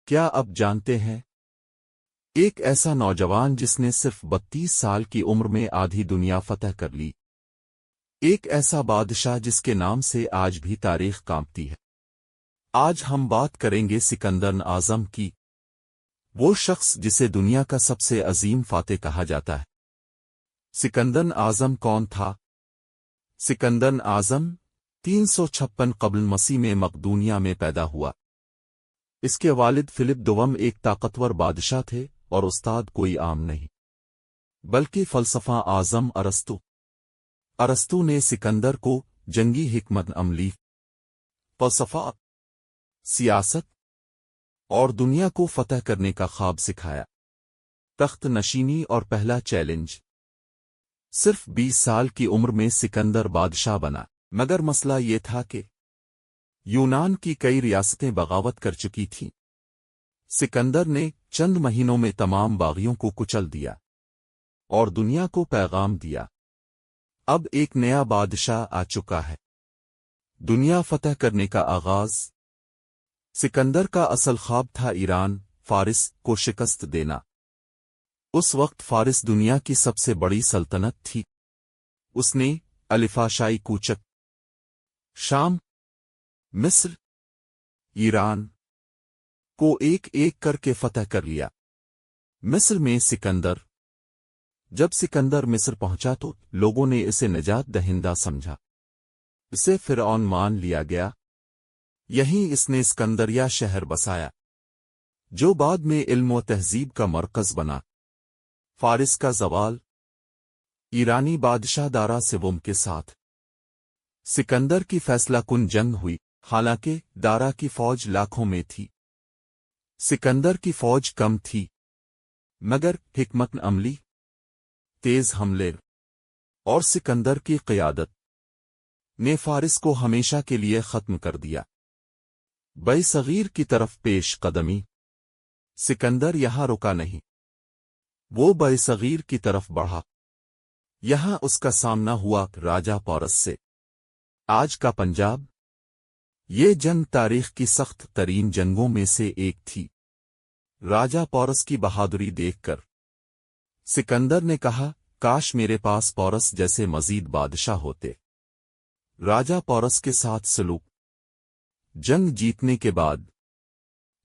کیا اب جانتے ہیں؟ ایک ایسا نوجوان جس نے صرف 32 سال کی عمر میں آدھی دنیا فتح کر لی۔ ایک ایسا بادشاہ جس کے نام سے آج بھی تاریخ کانپتی ہے۔ آج ہم بات کریں گے سکندر اعظم کی، وہ شخص جسے دنیا کا سب سے عظیم فاتح کہا جاتا ہے۔ سکندر اعظم کون تھا؟ سکندر اعظم 356 قبل مسیح میں مقدونیہ میں پیدا ہوا۔ اس کے والد فلپ دوم ایک طاقتور بادشاہ تھے اور استاد کوئی عام نہیں، بلکہ فلسفہ اعظم ارسطو۔ ارسطو نے سکندر کو جنگی حکمت عملی، فلسفہ، سیاست اور دنیا کو فتح کرنے کا خواب سکھایا۔ تخت نشینی اور پہلا چیلنج۔ صرف 20 سال کی عمر میں سکندر بادشاہ بنا، مگر مسئلہ یہ تھا کہ یونان کی کئی ریاستیں بغاوت کر چکی تھیں۔ سکندر نے چند مہینوں میں تمام باغیوں کو کچل دیا اور دنیا کو پیغام دیا، اب ایک نیا بادشاہ آ چکا ہے۔ دنیا فتح کرنے کا آغاز۔ سکندر کا اصل خواب تھا ایران، فارس کو شکست دینا۔ اس وقت فارس دنیا کی سب سے بڑی سلطنت تھی۔ اس نے الفاشائی کوچک، شام، مصر، ایران کو ایک ایک کر کے فتح کر لیا۔ مصر میں سکندر۔ جب سکندر مصر پہنچا تو لوگوں نے اسے نجات دہندہ سمجھا۔ اسے فرعون مان لیا گیا۔ یہیں اس نے اسکندریہ شہر بسایا، جو بعد میں علم و تہذیب کا مرکز بنا۔ فارس کا زوال۔ ایرانی بادشاہ دارا سوم کے ساتھ سکندر کی فیصلہ کن جنگ ہوئی، حالانکہ دارا کی فوج لاکھوں میں تھی، سکندر کی فوج کم تھی، مگر حکمت عملی، تیز حملے اور سکندر کی قیادت نے فارس کو ہمیشہ کے لیے ختم کر دیا۔ بے صغیر کی طرف پیش قدمی۔ سکندر یہاں رکا نہیں، وہ بے صغیر کی طرف بڑھا۔ یہاں اس کا سامنا ہوا راجہ پورس سے، آج کا پنجاب۔ یہ جنگ تاریخ کی سخت ترین جنگوں میں سے ایک تھی۔ راجہ پورس کی بہادری دیکھ کر سکندر نے کہا، کاش میرے پاس پورس جیسے مزید بادشاہ ہوتے۔ راجہ پورس کے ساتھ سلوک۔ جنگ جیتنے کے بعد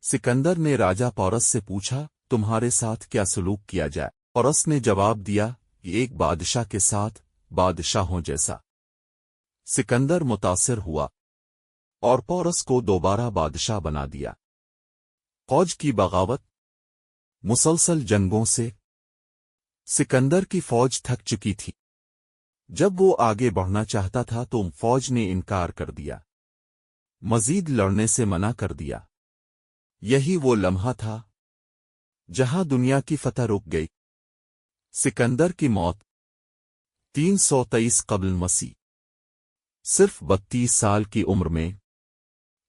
سکندر نے راجہ پورس سے پوچھا، تمہارے ساتھ کیا سلوک کیا جائے؟ پورس نے جواب دیا، ایک بادشاہ کے ساتھ بادشاہوں جیسا۔ سکندر متاثر ہوا اور پورس کو دوبارہ بادشاہ بنا دیا۔ فوج کی بغاوت۔ مسلسل جنگوں سے سکندر کی فوج تھک چکی تھی۔ جب وہ آگے بڑھنا چاہتا تھا تو فوج نے انکار کر دیا، مزید لڑنے سے منع کر دیا۔ یہی وہ لمحہ تھا جہاں دنیا کی فتح رک گئی۔ سکندر کی موت 323 قبل مسیح، صرف 32 سال کی عمر میں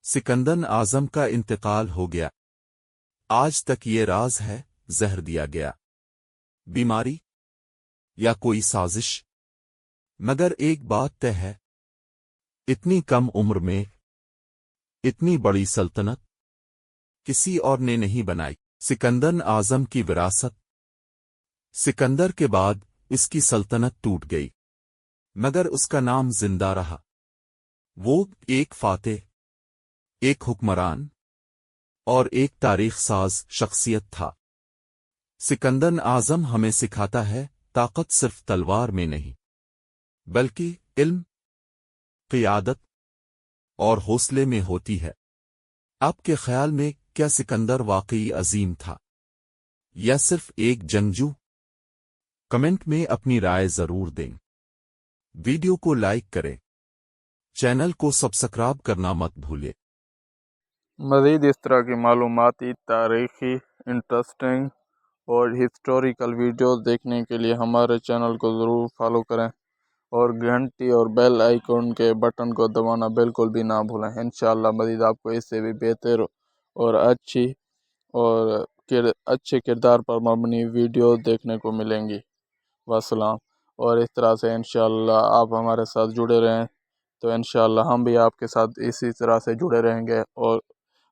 سکندر اعظم کا انتقال ہو گیا۔ آج تک یہ راز ہے، زہر دیا گیا، بیماری یا کوئی سازش؟ مگر ایک بات طے ہے، اتنی کم عمر میں اتنی بڑی سلطنت کسی اور نے نہیں بنائی۔ سکندر اعظم کی وراثت۔ سکندر کے بعد اس کی سلطنت ٹوٹ گئی، مگر اس کا نام زندہ رہا۔ وہ ایک فاتح، ایک حکمران اور ایک تاریخ ساز شخصیت تھا۔ سکندر اعظم ہمیں سکھاتا ہے، طاقت صرف تلوار میں نہیں، بلکہ علم، قیادت اور حوصلے میں ہوتی ہے۔ آپ کے خیال میں کیا سکندر واقعی عظیم تھا یا صرف ایک جنگجو؟ کمنٹ میں اپنی رائے ضرور دیں۔ ویڈیو کو لائک کریں، چینل کو سبسکرائب کرنا مت بھولیں۔ مزید اس طرح کی معلوماتی، تاریخی، انٹرسٹنگ اور ہسٹوریکل ویڈیوز دیکھنے کے لیے ہمارے چینل کو ضرور فالو کریں اور گھنٹی اور بیل آئیکن کے بٹن کو دبانا بالکل بھی نہ بھولیں۔ انشاءاللہ مزید آپ کو اس سے بھی بہتر اور اچھے کردار پر مبنی ویڈیو دیکھنے کو ملیں گی۔ والسلام۔ اور اس طرح سے انشاءاللہ آپ ہمارے ساتھ جڑے رہیں تو انشاءاللہ ہم بھی آپ کے ساتھ اسی طرح سے جڑے رہیں گے اور